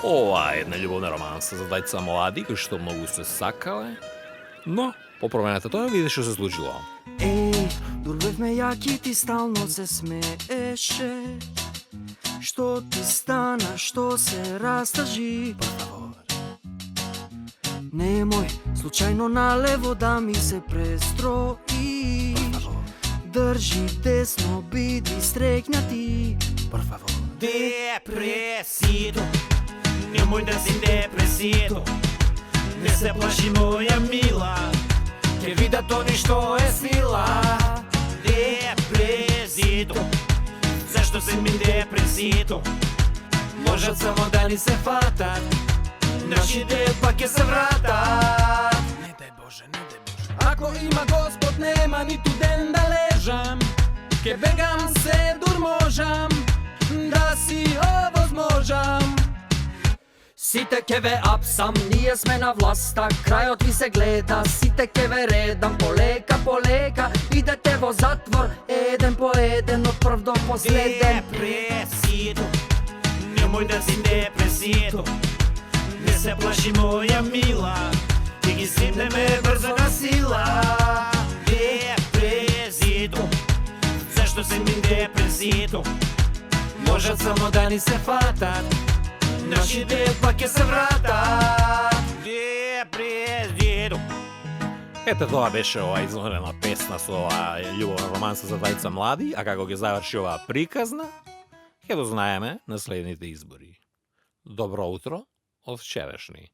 Ова е една љубовна романса за двајца млади кои што многу се сакале, но по промената тоа види што се случило. Дурбевме јаки, ти стално се смееше. Што ти стана, што се растажи? Немој случајно налево да ми се престроиш. Држи десно, биди стрекнати. Депресито, немој да си депресито. Не се плаши моја мила, ке видат они што е сила. Депресито, зашто се ми депресито? Можат само да ни се фатат, нашите пак ќе се вратат. Не дај Боже, не дај Боже. Ако има Господ, нема ниту ден да лежам. Ке бегам се дур можам, да си овозможам. Сите ке ве апсам, ние сме на власта, крајот ви се гледа. Сите ке ве редам, полека, полека, идете во затвор, еден по еден, од прв до последен. Депресито, немој да си депресито. Не се плаши моја мила, ќе ги сипнеме брзо на сила. Депресито, зашто се ми депресито? Можат само да ни се фатат, нашите пак ќе се вратат. Депресито. Ете тоа беше ова изворена песна со ова љубовна романса за двајца млади, а како ќе заврши оваа приказна, ќе дознаеме на следните избори. Добро утро од вчерашни.